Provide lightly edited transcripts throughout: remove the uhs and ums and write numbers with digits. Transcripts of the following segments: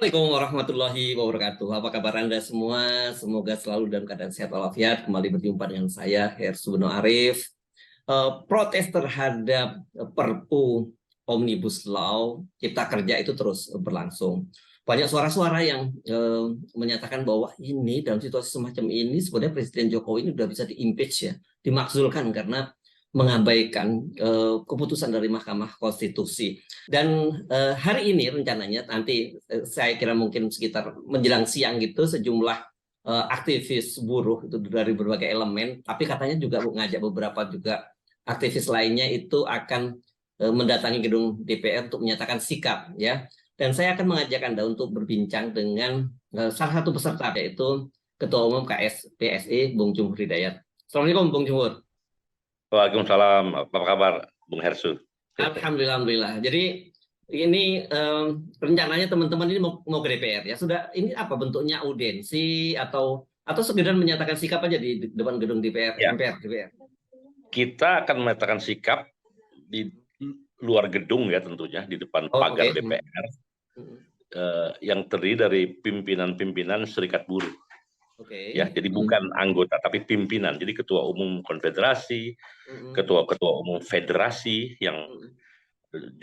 Assalamualaikum warahmatullahi wabarakatuh. Apa kabar Anda semua? Semoga selalu dalam keadaan sehat walafiat. Kembali berjumpa dengan saya, Hersu Beno Arif. Protes terhadap Perpu Omnibus Law Cipta Kerja itu terus berlangsung. Banyak suara-suara yang menyatakan bahwa ini dalam situasi semacam ini sebenarnya Presiden Jokowi ini sudah bisa di-impeach ya, dimakzulkan karena mengabaikan keputusan dari Mahkamah Konstitusi. Dan hari ini rencananya nanti saya kira mungkin sekitar menjelang siang gitu sejumlah aktivis buruh itu dari berbagai elemen, tapi katanya juga mengajak beberapa juga aktivis lainnya itu akan mendatangi gedung DPR untuk menyatakan sikap ya. Dan saya akan mengajak Anda untuk berbincang dengan salah satu peserta yaitu Ketua Umum KSPSI Bung Jumhur Hidayat. Assalamualaikum Bung Jumhur. Waalaikumsalam, apa kabar Bung Hersu? Alhamdulillah. Jadi ini rencananya teman-teman ini mau ke DPR ya. Sudah ini apa bentuknya audiensi atau sekedar menyatakan sikap aja di depan gedung DPR, Ya. MPR, DPR. Kita akan menyatakan sikap di luar gedung ya tentunya, di depan pagar DPR yang terdiri dari pimpinan-pimpinan serikat buruh. Ya, jadi bukan anggota tapi pimpinan. Jadi ketua umum konfederasi, ketua-ketua umum federasi yang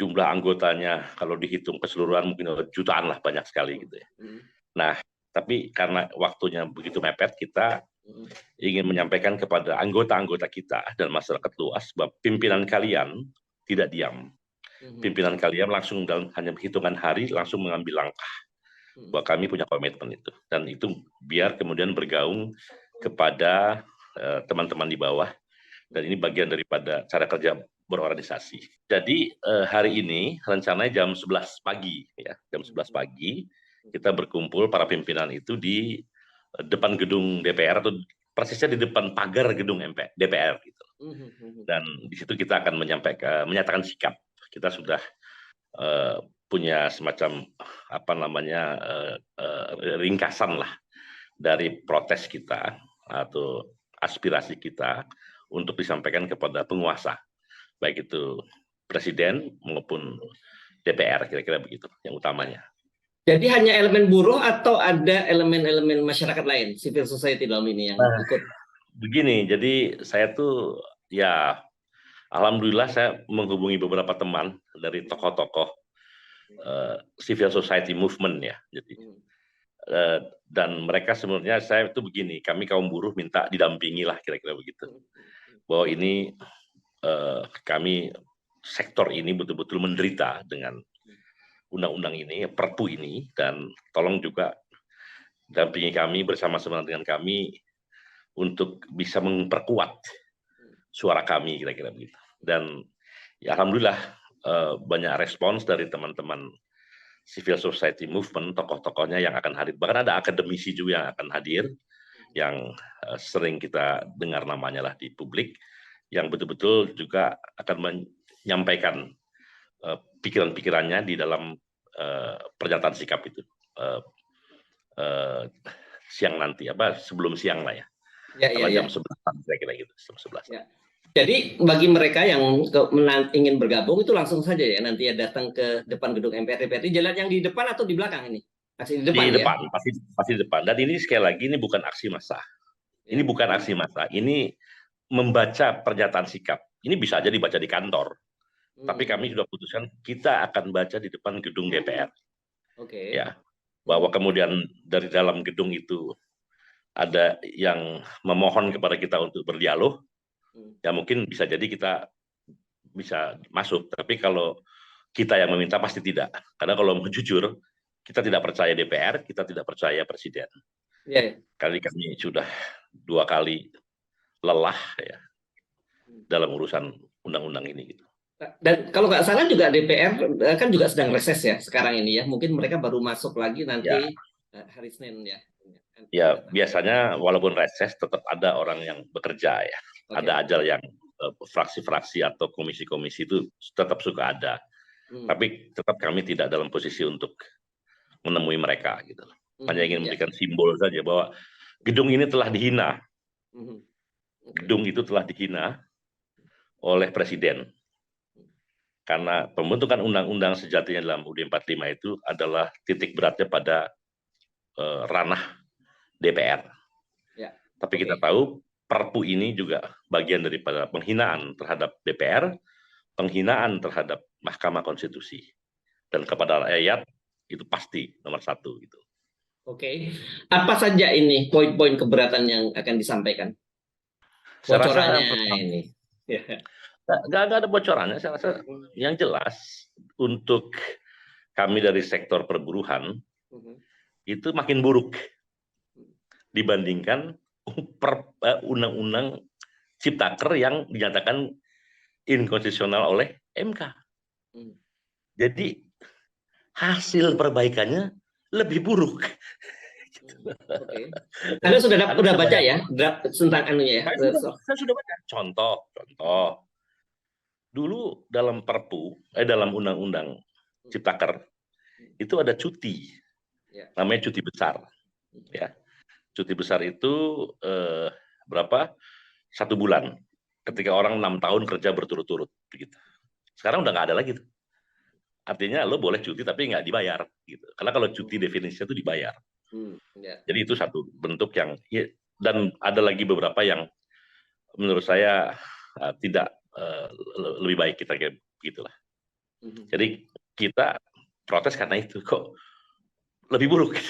jumlah anggotanya kalau dihitung keseluruhan mungkin jutaan lah, banyak sekali gitu ya. Nah, tapi karena waktunya begitu mepet, kita ingin menyampaikan kepada anggota-anggota kita dan masyarakat luas bahwa pimpinan kalian tidak diam. Pimpinan kalian langsung dalam hanya hitungan hari langsung mengambil langkah. Bahwa kami punya komitmen itu. Dan itu biar kemudian bergaung kepada teman-teman di bawah. Dan ini bagian daripada cara kerja berorganisasi. Jadi hari ini rencananya jam 11 pagi. Ya, jam 11 pagi kita berkumpul para pimpinan itu di depan gedung DPR atau persisnya di depan pagar gedung DPR gitu. Dan di situ kita akan menyatakan sikap. Kita sudah punya semacam ringkasan lah dari protes kita atau aspirasi kita untuk disampaikan kepada penguasa, baik itu presiden maupun DPR, kira-kira begitu yang utamanya. Jadi hanya elemen buruh atau ada elemen-elemen masyarakat lain, civil society dalam ini yang ikut? Begini, jadi saya tuh ya alhamdulillah saya menghubungi beberapa teman dari tokoh-tokoh civil society movement ya. Jadi dan mereka sebenarnya saya itu begini, kami kaum buruh minta didampingi lah kira-kira begitu. Bahwa ini kami sektor ini betul-betul menderita dengan undang-undang ini, perpu ini, dan tolong juga dampingi kami bersama-sama dengan kami untuk bisa memperkuat suara kami kira-kira begitu. Dan ya alhamdulillah banyak respons dari teman-teman civil society movement, tokoh-tokohnya yang akan hadir. Bahkan ada akademisi juga yang akan hadir, yang sering kita dengar namanya lah di publik, yang betul-betul juga akan menyampaikan pikiran-pikirannya di dalam pernyataan sikap itu siang nanti, sebelum siang lah ya. Jam 11 kira-kira gitu, jam 11. Ya. Jadi bagi mereka yang ingin bergabung itu langsung saja ya nanti ya datang ke depan gedung MPR DPR. Jalan yang di depan atau di belakang ini? Aksi di depan, di depan, pasti di depan. Dan ini sekali lagi ini bukan aksi massa. Ini bukan aksi massa. Ini membaca pernyataan sikap. Ini bisa aja dibaca di kantor. Tapi kami sudah putuskan kita akan baca di depan gedung DPR. Ya, bahwa kemudian dari dalam gedung itu ada yang memohon kepada kita untuk berdialog. Ya mungkin bisa jadi kita bisa masuk, tapi kalau kita yang meminta pasti tidak. Karena kalau mau jujur, kita tidak percaya DPR, kita tidak percaya presiden. Kali kami sudah 2 kali lelah ya dalam urusan undang-undang ini. Gitu. Dan kalau nggak salah juga DPR kan juga sedang reses ya sekarang ini ya. Mungkin mereka baru masuk lagi nanti hari Senin ya. Ya biasanya walaupun reses tetap ada orang yang bekerja ya. Ada aja yang fraksi-fraksi atau komisi-komisi itu tetap suka ada. Tapi tetap kami tidak dalam posisi untuk menemui mereka gitu. Hanya ingin memberikan simbol saja bahwa gedung ini telah dihina. Gedung itu telah dihina oleh presiden. Karena pembentukan undang-undang sejatinya dalam UUD 45 itu adalah titik beratnya pada ranah DPR. Ya. Tapi kita tahu Perpu ini juga bagian daripada penghinaan terhadap DPR, penghinaan terhadap Mahkamah Konstitusi, dan kepada rakyat itu pasti nomor satu gitu. Oke. Apa saja ini poin-poin keberatan yang akan disampaikan? Saya Bocorannya rasa ini. nggak ada bocorannya. Saya rasa yang jelas untuk kami dari sektor perburuhan itu makin buruk dibandingkan undang-undang Ciptaker yang dinyatakan inkonstitusional oleh MK. Jadi hasil perbaikannya lebih buruk. Oke. Anda sudah baca ya tentang anunya ya? Saya sudah baca. Contoh. Dulu dalam dalam undang-undang Ciptaker itu ada cuti, namanya cuti besar. Ya, cuti besar itu berapa? 1 bulan. Ketika orang 6 tahun kerja berturut-turut, begitu. Sekarang udah nggak ada lagi tuh. Artinya lo boleh cuti tapi nggak dibayar, gitu. Karena kalau cuti definisinya itu dibayar. Jadi itu satu bentuk yang, dan ada lagi beberapa yang menurut saya tidak lebih baik kita kayak begitulah. Jadi kita protes karena itu kok lebih buruk,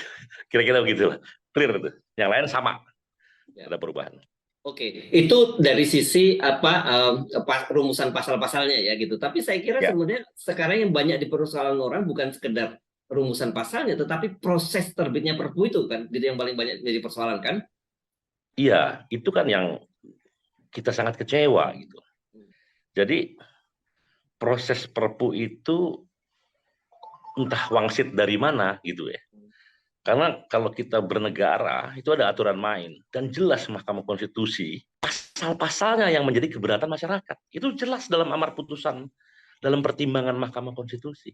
kira-kira begitulah. Clear itu. Yang lain sama, ada perubahan. Oke, itu dari sisi rumusan pasal-pasalnya ya gitu. Tapi saya kira sebenarnya sekarang yang banyak dipersoalkan orang bukan sekedar rumusan pasalnya, tetapi proses terbitnya Perpu itu kan, gitu yang paling banyak jadi persoalan kan? Iya, itu kan yang kita sangat kecewa gitu. Jadi proses Perpu itu entah wangsit dari mana gitu ya. Karena kalau kita bernegara itu ada aturan main dan jelas Mahkamah Konstitusi pasal-pasalnya yang menjadi keberatan masyarakat itu jelas dalam amar putusan, dalam pertimbangan Mahkamah Konstitusi,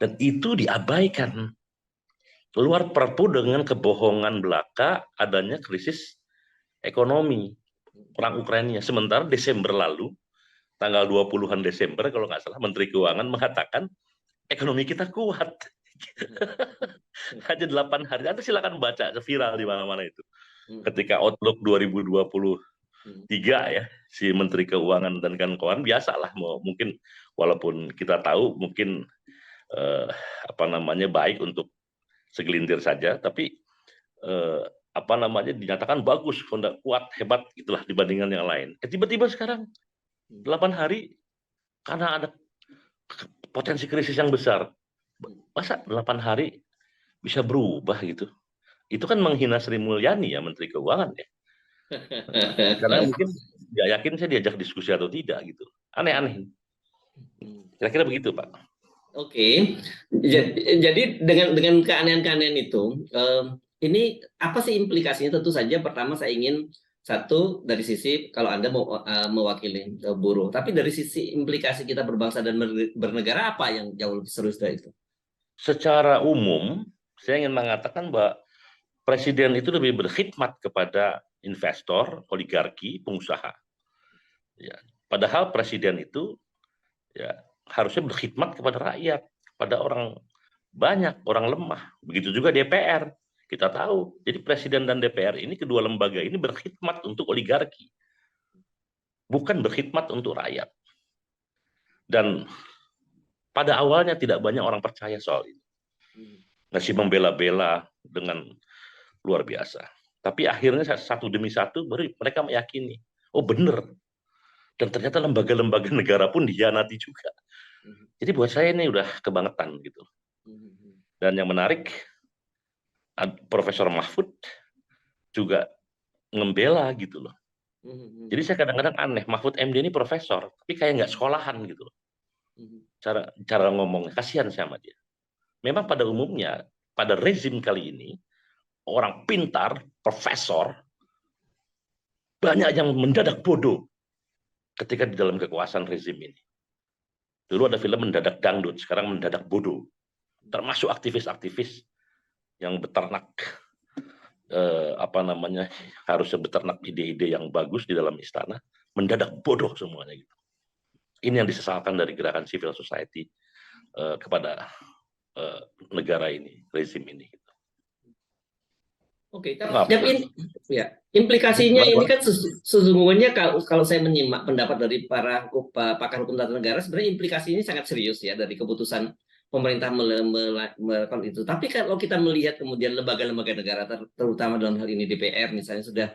dan itu diabaikan. Keluar Perpu dengan kebohongan belaka adanya krisis ekonomi perang Ukraina. Sementara Desember lalu tanggal 20-an Desember kalau nggak salah Menteri Keuangan mengatakan ekonomi kita kuat. Hanya 8 hari. Anda silakan baca, viral di mana-mana itu. Ketika Outlook 2023 ya, si Menteri Keuangan dan kawan-kawan biasalah mungkin walaupun kita tahu mungkin baik untuk segelintir saja, tapi dinyatakan bagus, kuat, hebat itulah dibandingkan yang lain. Tiba-tiba sekarang 8 hari karena ada potensi krisis yang besar. Masa 8 hari bisa berubah gitu? Itu kan menghina Sri Mulyani ya, Menteri Keuangan ya. Karena mungkin nggak yakin saya diajak diskusi atau tidak gitu. Aneh-aneh. Kira-kira begitu, Pak. Oke. Jadi dengan keanehan-keanehan itu, ini apa sih implikasinya? Tentu saja pertama saya ingin satu dari sisi kalau Anda mau mewakili buruh, tapi dari sisi implikasi kita berbangsa dan bernegara apa yang jauh lebih serius dari itu? Secara umum, saya ingin mengatakan bahwa Presiden itu lebih berkhidmat kepada investor, oligarki, pengusaha. Ya, padahal Presiden itu ya harusnya berkhidmat kepada rakyat, kepada orang banyak, orang lemah. Begitu juga DPR. Kita tahu, jadi Presiden dan DPR ini kedua lembaga ini berkhidmat untuk oligarki, bukan berkhidmat untuk rakyat. Dan pada awalnya tidak banyak orang percaya soal itu. Masih membela-bela dengan luar biasa. Tapi akhirnya satu demi satu mereka meyakini, oh benar. Dan ternyata lembaga-lembaga negara pun dikhianati juga. Jadi buat saya ini udah kebangetan gitu. Dan yang menarik, Profesor Mahfud juga ngembela gitu loh. Jadi saya kadang-kadang aneh, Mahfud MD ini profesor, tapi kayak nggak sekolahan gitu loh. Cara ngomongnya, kasihan sama dia. Memang pada umumnya, pada rezim kali ini, orang pintar, profesor, banyak yang mendadak bodoh ketika di dalam kekuasaan rezim ini. Dulu ada film Mendadak Dangdut, sekarang Mendadak Bodoh. Termasuk aktivis-aktivis yang beternak harusnya beternak ide-ide yang bagus di dalam istana, mendadak bodoh semuanya gitu. Ini yang disesalkan dari gerakan civil society kepada negara ini, rezim ini. Oke, tapi ya, implikasinya ini kan sesungguhnya kalau saya menyimak pendapat dari para pakar hukum tata negara, sebenarnya implikasi ini sangat serius ya dari keputusan pemerintah melakukan itu. Tapi kalau kita melihat kemudian lembaga-lembaga negara, terutama dalam hal ini DPR misalnya sudah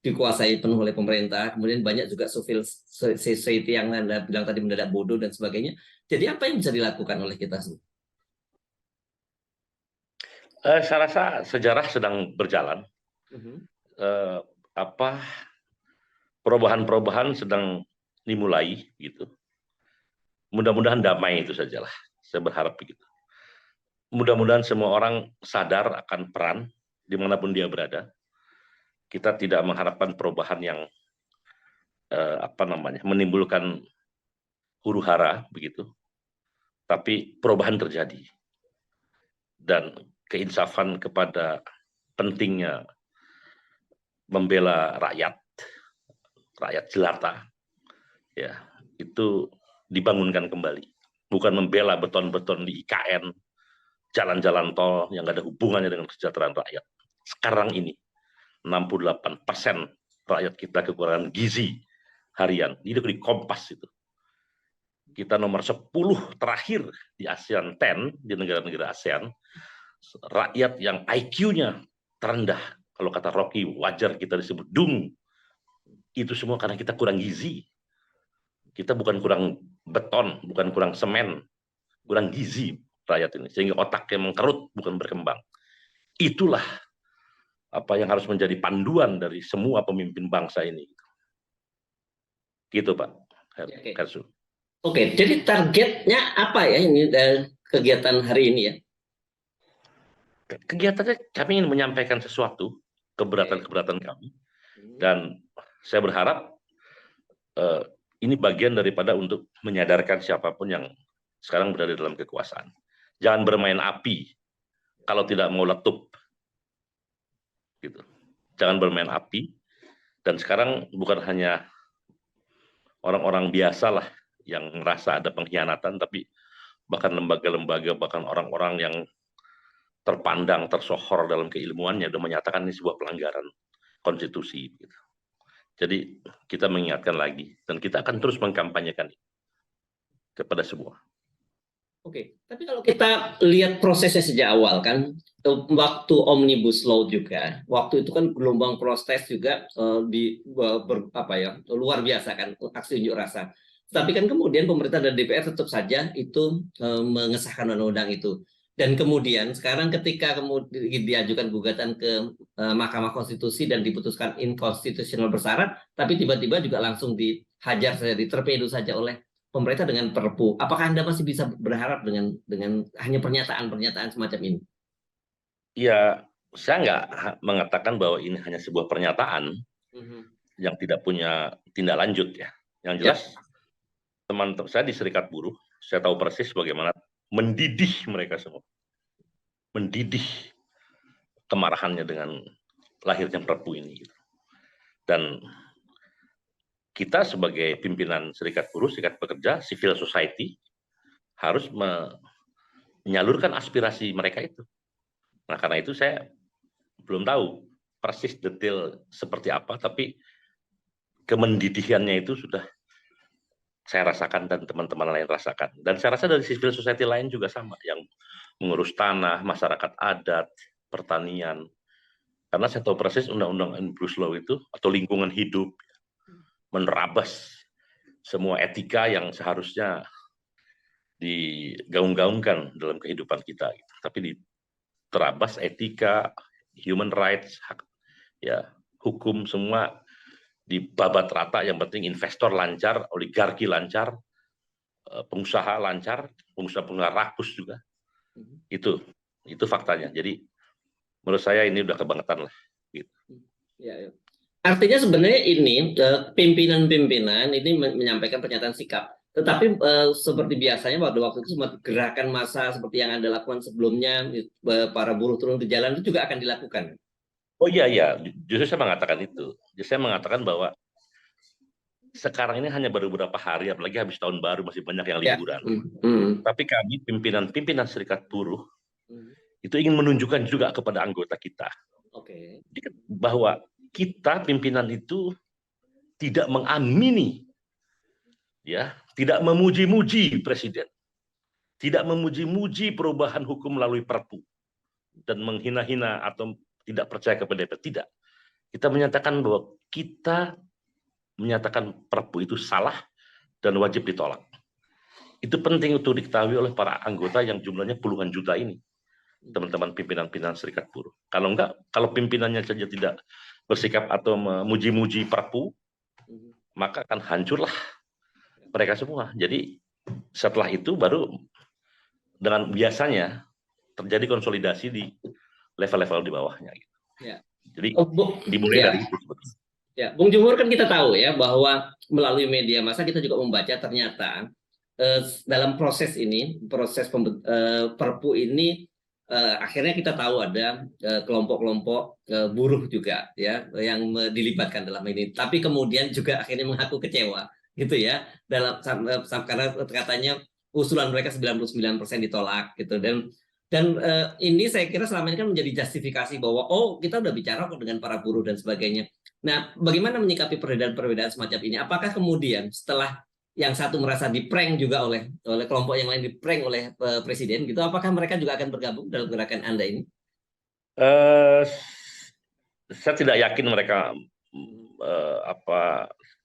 dikuasai penuh oleh pemerintah, kemudian banyak juga civil society yang Anda bilang tadi mendadak bodoh dan sebagainya. Jadi apa yang bisa dilakukan oleh kita semua? Saya rasa sejarah sedang berjalan. Perubahan-perubahan sedang dimulai, gitu. Mudah-mudahan damai itu sajalah. Saya berharap begitu. Mudah-mudahan semua orang sadar akan peran dimanapun dia berada. Kita tidak mengharapkan perubahan yang menimbulkan huru-hara begitu, tapi perubahan terjadi dan keinsafan kepada pentingnya membela rakyat jelata, ya itu dibangunkan kembali. Bukan membela beton-beton di IKN, jalan-jalan tol yang nggak ada hubungannya dengan kesejahteraan rakyat. Sekarang ini 68% rakyat kita kekurangan gizi harian. Ini di Kompas itu. Kita nomor 10 terakhir di ASEAN 10, di negara-negara ASEAN, rakyat yang IQ-nya terendah. Kalau kata Rocky, wajar kita disebut dungu. Itu semua karena kita kurang gizi. Kita bukan kurang beton, bukan kurang semen, kurang gizi rakyat ini. Sehingga otaknya mengkerut, bukan berkembang. Itulah apa yang harus menjadi panduan dari semua pemimpin bangsa ini. Gitu Pak Karsu. Oke, jadi targetnya apa ya ini kegiatan hari ini ya? Kegiatannya kami ingin menyampaikan sesuatu, keberatan-keberatan kami, dan saya berharap ini bagian daripada untuk menyadarkan siapapun yang sekarang berada dalam kekuasaan. Jangan bermain api kalau tidak mau letup. Gitu. Jangan bermain api, dan sekarang bukan hanya orang-orang biasa lah yang merasa ada pengkhianatan, tapi bahkan lembaga-lembaga, bahkan orang-orang yang terpandang, tersohor dalam keilmuannya sudah menyatakan ini sebuah pelanggaran konstitusi. Gitu. Jadi kita mengingatkan lagi, dan kita akan terus mengkampanyekan kepada semua. Oke, tapi kalau kita lihat prosesnya sejak awal kan, waktu Omnibus Law juga, waktu itu kan gelombang protes juga luar biasa kan, aksi unjuk rasa. Tapi kan kemudian pemerintah dan DPR tetap saja itu mengesahkan undang-undang itu. Dan kemudian sekarang ketika kemudian diajukan gugatan ke Mahkamah Konstitusi dan diputuskan inkonstitusional bersyarat, tapi tiba-tiba juga langsung dihajar saja, diterpedo saja oleh pemerintah dengan Perpu. Apakah Anda masih bisa berharap dengan hanya pernyataan-pernyataan semacam ini? Ya, saya nggak mengatakan bahwa ini hanya sebuah pernyataan yang tidak punya tindak lanjut ya. Yang jelas, teman-teman saya di Serikat Buruh, saya tahu persis bagaimana mendidih mereka semua. Mendidih kemarahannya dengan lahirnya Perpu ini. Dan kita sebagai pimpinan Serikat Buruh, Serikat Pekerja, civil society, harus menyalurkan aspirasi mereka itu. Nah, karena itu saya belum tahu persis detail seperti apa, tapi kemendidihannya itu sudah saya rasakan dan teman-teman lain rasakan. Dan saya rasa dari civil society lain juga sama, yang mengurus tanah, masyarakat adat, pertanian. Karena saya tahu persis Undang-Undang Omnibus Law itu, atau lingkungan hidup, menerabas semua etika yang seharusnya digaung-gaungkan dalam kehidupan kita. Tapi diterabas etika, human rights, hak, ya, hukum, semua dibabat rata. Yang penting investor lancar, oligarki lancar, pengusaha lancar, pengusaha rakus juga. Itu faktanya. Jadi menurut saya ini udah kebangetan lah. Gitu. Ya. Artinya sebenarnya ini pimpinan-pimpinan ini menyampaikan pernyataan sikap. Tetapi seperti biasanya pada waktu itu semua gerakan massa seperti yang Anda lakukan sebelumnya, para buruh turun ke jalan itu juga akan dilakukan. Oh iya, justru saya mengatakan itu. Justru saya mengatakan bahwa sekarang ini hanya baru beberapa hari, apalagi habis tahun baru masih banyak yang Ya. liburan. Tapi kami pimpinan serikat buruh itu ingin menunjukkan juga kepada anggota kita Oke. bahwa kita pimpinan itu tidak mengamini, ya, tidak memuji-muji presiden, tidak memuji-muji perubahan hukum melalui Perpu dan menghina-hina atau tidak percaya kepada DPR. Tidak. Kita menyatakan bahwa kita menyatakan Perpu itu salah dan wajib ditolak. Itu penting untuk diketahui oleh para anggota yang jumlahnya puluhan juta ini, teman-teman pimpinan-pimpinan serikat buruh. Kalau enggak, kalau pimpinannya saja tidak bersikap atau memuji-muji Perpu, maka akan hancurlah mereka semua. Jadi setelah itu baru dengan biasanya terjadi konsolidasi di level-level di bawahnya. Ya. Jadi Ya. dimulai dari itu sebetulnya. Ya, Bung Jumur, kan kita tahu ya bahwa melalui media massa kita juga membaca ternyata dalam proses ini, proses Perpu ini, akhirnya kita tahu ada kelompok-kelompok buruh juga ya yang dilibatkan dalam ini. Tapi kemudian juga akhirnya mengaku kecewa gitu ya karena katanya usulan mereka 99% ditolak gitu, dan ini saya kira selama ini kan menjadi justifikasi bahwa oh, kita udah bicara kok dengan para buruh dan sebagainya. Nah, bagaimana menyikapi perbedaan-perbedaan semacam ini? Apakah kemudian setelah yang satu merasa di-prank juga oleh kelompok yang lain, di-prank oleh presiden gitu, apakah mereka juga akan bergabung dalam gerakan Anda ini? Saya tidak yakin mereka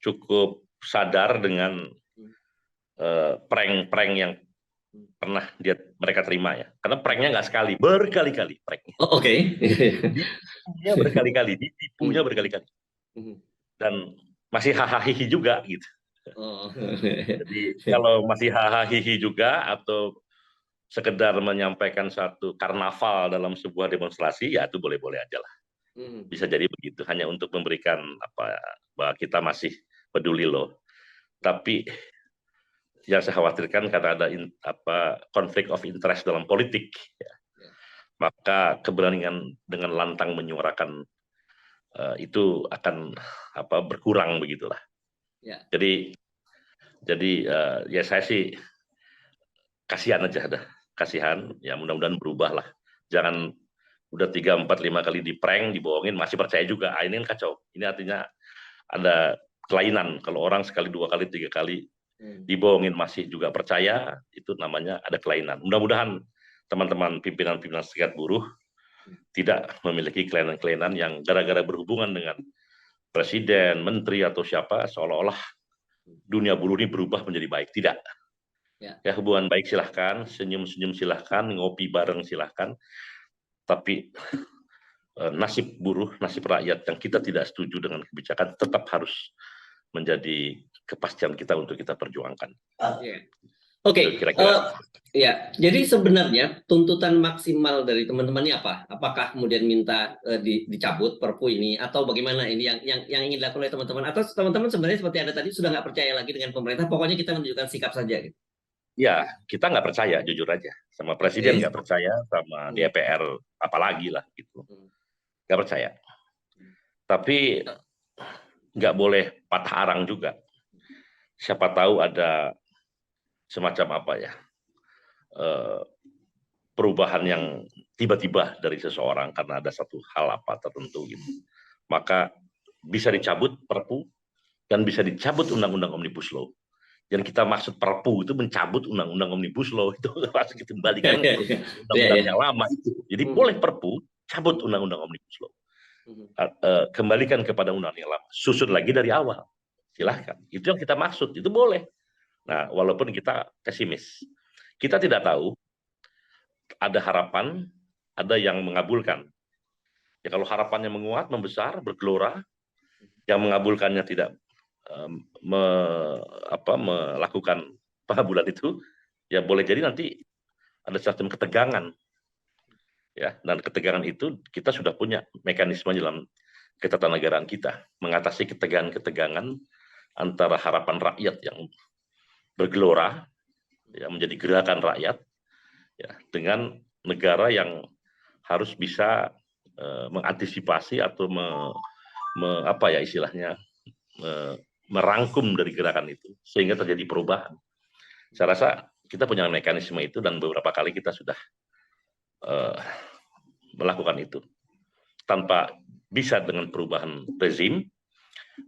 cukup sadar dengan prank-prank yang pernah mereka terima ya. Karena pranknya nggak sekali, berkali-kali pranknya. Oh, oke. Ditipunya berkali-kali, ditipunya berkali-kali. Dan masih hahaha juga gitu. Oh. Jadi kalau masih hahaha juga atau sekedar menyampaikan satu karnaval dalam sebuah demonstrasi, ya itu boleh-boleh aja lah. Bisa jadi begitu, hanya untuk memberikan bahwa kita masih peduli loh. Tapi yang saya khawatirkan karena ada konflik of interest dalam politik, ya. Maka keberanian dengan lantang menyuarakan itu akan berkurang begitulah. Ya. Jadi ya saya sih kasihan aja, kasihan. Ya mudah-mudahan berubah lah. Jangan udah 3, 4, 5 kali di prank, dibohongin, masih percaya juga. Ini kan kacau. Ini artinya ada kelainan. Kalau orang sekali, 2 kali, 3 kali dibohongin masih juga percaya, itu namanya ada kelainan. Mudah-mudahan teman-teman pimpinan-pimpinan serikat buruh tidak memiliki kelainan-kelainan yang gara-gara berhubungan dengan presiden, menteri, atau siapa, seolah-olah dunia buruh ini berubah menjadi baik. Tidak. Ya, hubungan baik silahkan, senyum-senyum silahkan, ngopi bareng silahkan. Tapi nasib buruh, nasib rakyat yang kita tidak setuju dengan kebijakan tetap harus menjadi kepastian kita untuk kita perjuangkan. Oke. Ya, jadi sebenarnya tuntutan maksimal dari teman-teman ini apa? Apakah kemudian minta dicabut Perpu ini, atau bagaimana ini yang ingin dilakukan oleh teman-teman? Atau teman-teman sebenarnya seperti Anda tadi sudah nggak percaya lagi dengan pemerintah, pokoknya kita menunjukkan sikap saja gitu? Ya, kita nggak percaya, jujur aja. Sama presiden nggak percaya, sama DPR apalagi lah gitu. Nggak percaya. Tapi nggak boleh patah arang juga. Siapa tahu ada semacam perubahan yang tiba-tiba dari seseorang karena ada satu hal tertentu gitu. Maka bisa dicabut Perpu dan bisa dicabut Undang-Undang Omnibus Law. Yang kita maksud Perpu itu mencabut Undang-Undang Omnibus Law, itu harus dikembalikan undang-undang yang lama itu. Jadi boleh Perpu, cabut Undang-Undang Omnibus Law. Kembalikan kepada undang yang lama, susun lagi dari awal. Silahkan. Itu yang kita maksud, itu boleh. Nah, walaupun kita pesimis. Kita tidak tahu, ada harapan, ada yang mengabulkan. Ya kalau harapannya menguat, membesar, bergelora, yang mengabulkannya tidak melakukan pengabulan itu, ya boleh jadi nanti ada semacam ketegangan, ya. Dan ketegangan itu kita sudah punya mekanisme dalam ketatanegaraan kita mengatasi ketegangan-ketegangan antara harapan rakyat yang bergelora, ya, menjadi gerakan rakyat, ya, dengan negara yang harus bisa mengantisipasi atau istilahnya merangkum dari gerakan itu sehingga terjadi perubahan. Saya rasa kita punya mekanisme itu dan beberapa kali kita sudah melakukan itu. Tanpa bisa dengan perubahan rezim,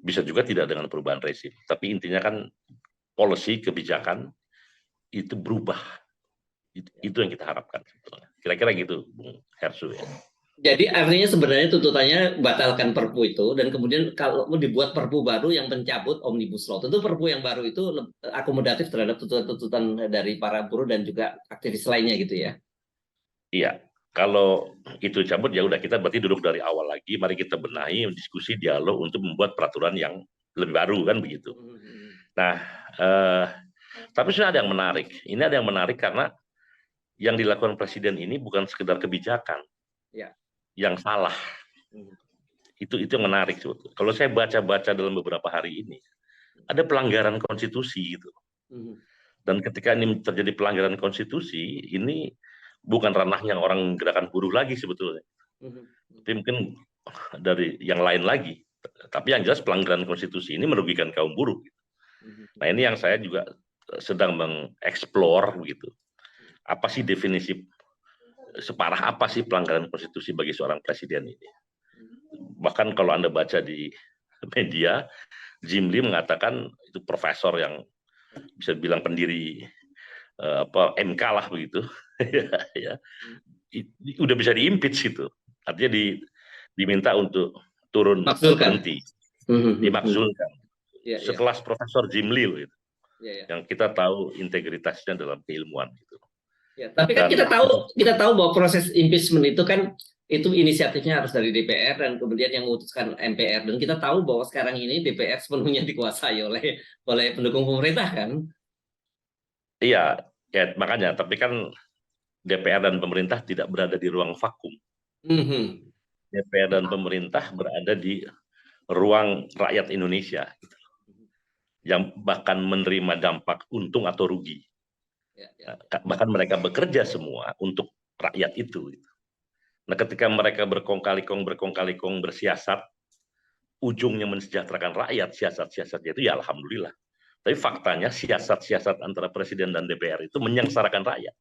bisa juga tidak dengan perubahan rezim. Tapi intinya kan policy, kebijakan itu berubah. Itu yang kita harapkan. Kira-kira gitu, Bung Hersu. Ya. Jadi artinya sebenarnya tuntutannya batalkan Perpu itu, dan kemudian kalau mau dibuat Perpu baru yang mencabut Omnibus Law, tentu Perpu yang baru itu akomodatif terhadap tuntutan-tuntutan dari para buruh dan juga aktivis lainnya gitu ya. Iya, kalau itu cabut ya udah, kita berarti duduk dari awal lagi, mari kita benahi, diskusi, dialog untuk membuat peraturan yang lebih baru kan begitu. Nah, tapi sebenarnya ada yang menarik. Ini ada yang menarik karena yang dilakukan Presiden ini bukan sekedar kebijakan ya, yang salah. Itu yang menarik sebetulnya. Kalau saya baca-baca dalam beberapa hari ini, ada pelanggaran konstitusi gitu. Dan ketika ini terjadi pelanggaran konstitusi, ini bukan ranahnya orang gerakan buruh lagi sebetulnya. Tapi mungkin dari yang lain lagi. Tapi yang jelas pelanggaran konstitusi ini merugikan kaum buruh. Nah ini yang saya juga sedang mengeksplor begitu. Apa sih definisi, separah apa sih pelanggaran konstitusi bagi seorang presiden ini? Bahkan kalau Anda baca di media, Jim Lee mengatakan itu profesor yang bisa bilang pendiri MK lah begitu, ya, udah bisa diimpeach itu, artinya diminta untuk turun berhenti, dimakzulkan. Sekelas Profesor Jim Lee loh itu, yang kita tahu integritasnya dalam keilmuan gitu. Ya, tapi kan kita tahu bahwa proses impeachment itu kan itu inisiatifnya harus dari DPR dan kemudian yang memutuskan MPR, dan kita tahu bahwa sekarang ini DPR sepenuhnya dikuasai oleh pendukung pemerintah kan. Iya, ya makanya. Tapi kan DPR dan pemerintah tidak berada di ruang vakum. DPR dan pemerintah berada di ruang rakyat Indonesia, yang bahkan menerima dampak untung atau rugi. Bahkan mereka bekerja semua untuk rakyat itu. Nah, ketika mereka berkong-kali kong bersiasat, ujungnya mensejahterakan rakyat, siasat-siasatnya itu ya alhamdulillah. Tapi faktanya siasat-siasat antara presiden dan DPR itu menyengsarakan rakyat.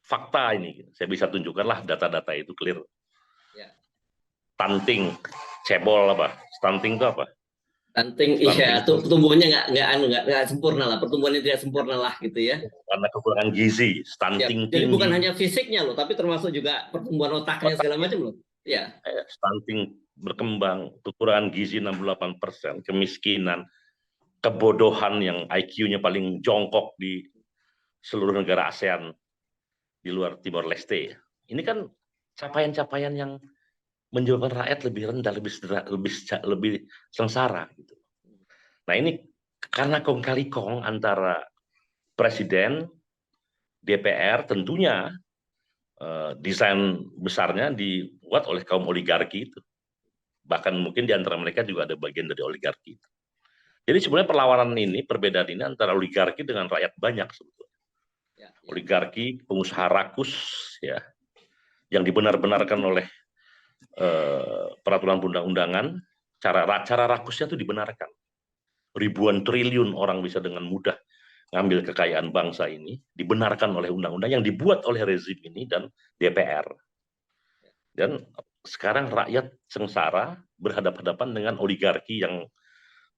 Fakta ini, saya bisa tunjukkanlah data-data itu clear. Stunting, cebol apa? Stunting itu apa? Stunting, iya, pertumbuhannya nggak sempurna lah, pertumbuhannya tidak sempurna lah gitu ya. Karena kekurangan gizi, stunting tinggi. Jadi bukan hanya fisiknya loh, tapi termasuk juga pertumbuhan otaknya segala macam loh. Ya. Stunting berkembang, kekurangan gizi 68%, kemiskinan, kebodohan yang IQ-nya paling jongkok di seluruh negara ASEAN di luar Timor Leste. Ini kan capaian-capaian yang menyebabkan rakyat lebih rendah, lebih sengsara. Gitu. Nah ini karena kong kali kong antara presiden, DPR, tentunya desain besarnya dibuat oleh kaum oligarki itu. Bahkan mungkin di antara mereka juga ada bagian dari oligarki itu. Jadi sebenarnya perlawanan ini, perbedaan ini antara oligarki dengan rakyat banyak sebetulnya. Oligarki, pengusaha rakus, ya, yang dibenar-benarkan oleh peraturan undang-undangan, cara rakusnya itu dibenarkan. Ribuan triliun orang bisa dengan mudah ngambil kekayaan bangsa ini, dibenarkan oleh undang-undang yang dibuat oleh rezim ini dan DPR. Dan sekarang rakyat sengsara berhadapan-hadapan dengan oligarki yang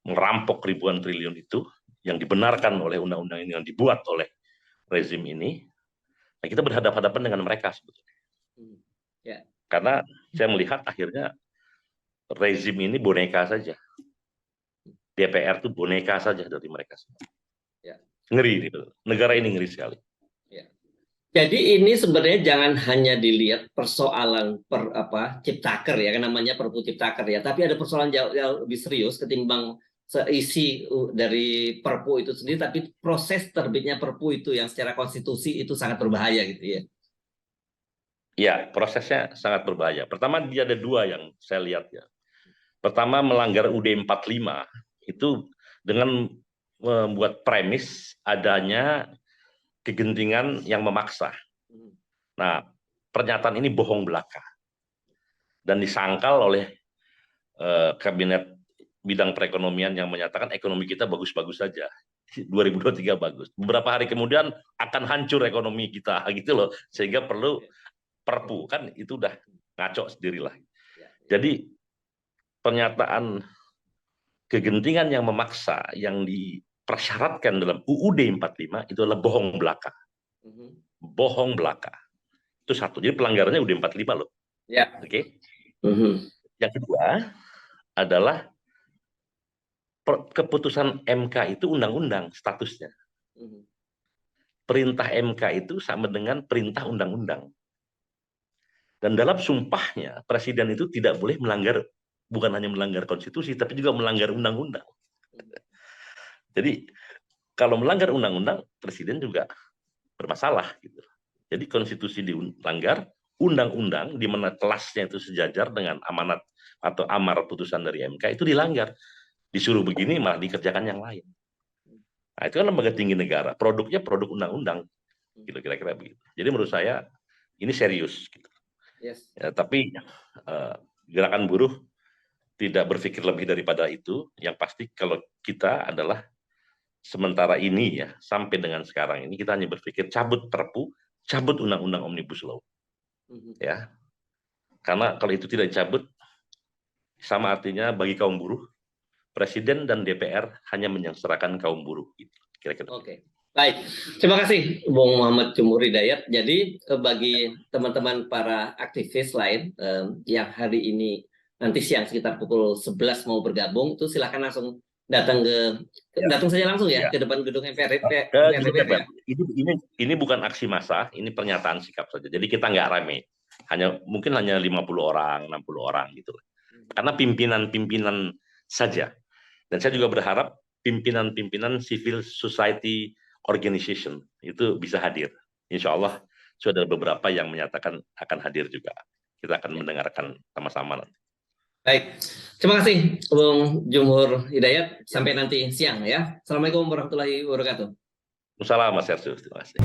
merampok ribuan triliun itu, yang dibenarkan oleh undang-undang ini, yang dibuat oleh rezim ini. Nah, kita berhadapan-hadapan dengan mereka sebetulnya. Karena saya melihat akhirnya rezim ini boneka saja. DPR itu boneka saja dari mereka semua. Ngeri gitu. Negara ini ngeri sekali. Jadi ini sebenarnya jangan hanya dilihat persoalan ciptaker ya, kan namanya Perpu Ciptaker ya, tapi ada persoalan jauh lebih serius ketimbang seisi dari Perpu itu sendiri, tapi proses terbitnya Perpu itu yang secara konstitusi itu sangat berbahaya gitu ya. Ya, prosesnya sangat berbahaya. Pertama, dia ada dua yang saya lihat ya. Pertama, melanggar UUD 45 itu dengan membuat premis adanya kegentingan yang memaksa. Nah, pernyataan ini bohong belaka dan disangkal oleh kabinet bidang perekonomian yang menyatakan ekonomi kita bagus-bagus saja. 2023 bagus. Beberapa hari kemudian akan hancur ekonomi kita gitu loh. Sehingga perlu perpu, kan itu udah ngaco sendirilah. Jadi pernyataan kegentingan yang memaksa yang dipersyaratkan dalam UUD 45 itu adalah bohong belaka. Bohong belaka. Itu satu. Jadi pelanggarannya UUD 45 loh. Ya. Oke. Yang kedua adalah keputusan MK itu undang-undang statusnya. Perintah MK itu sama dengan perintah undang-undang. Dan dalam sumpahnya, Presiden itu tidak boleh melanggar, bukan hanya melanggar konstitusi, tapi juga melanggar undang-undang. Jadi, kalau melanggar undang-undang, Presiden juga bermasalah. Gitu. Jadi, konstitusi dilanggar, undang-undang, di mana kelasnya itu sejajar dengan amanat atau amar putusan dari MK, itu dilanggar. Disuruh begini, malah dikerjakan yang lain. Nah, itu kan lembaga tinggi negara. Produknya produk undang-undang. Gitu, kira-kira begitu. Jadi, menurut saya, ini serius. Gitu. Yes. Ya, tapi gerakan buruh tidak berpikir lebih daripada itu. Yang pasti kalau kita adalah sementara ini ya, sampai dengan sekarang ini kita hanya berpikir cabut Perpu, cabut undang-undang Omnibus Law. Ya. Karena kalau itu tidak dicabut, sama artinya bagi kaum buruh, Presiden dan DPR hanya menyengsarakan kaum buruh. Gitu. Kira-kira. Oke. Baik, terima kasih Bung Muhammad Jumhur Hidayat. Jadi bagi teman-teman para aktivis lain yang hari ini nanti siang sekitar pukul 11 mau bergabung, itu silakan langsung datang datang saja langsung ya ke depan gedung MPR. Ini bukan aksi massa, ini pernyataan sikap saja. Jadi kita nggak rame, mungkin hanya 50 orang, 60 orang gitu. Karena pimpinan-pimpinan saja. Dan saya juga berharap pimpinan-pimpinan civil society organization itu bisa hadir. Insya Allah sudah ada beberapa yang menyatakan akan hadir juga. Kita akan mendengarkan sama-sama nanti. Baik, terima kasih Bung Jumhur Hidayat. Sampai nanti siang ya. Assalamualaikum warahmatullahi wabarakatuh. Assalamualaikum Mas Hersu. Terima kasih.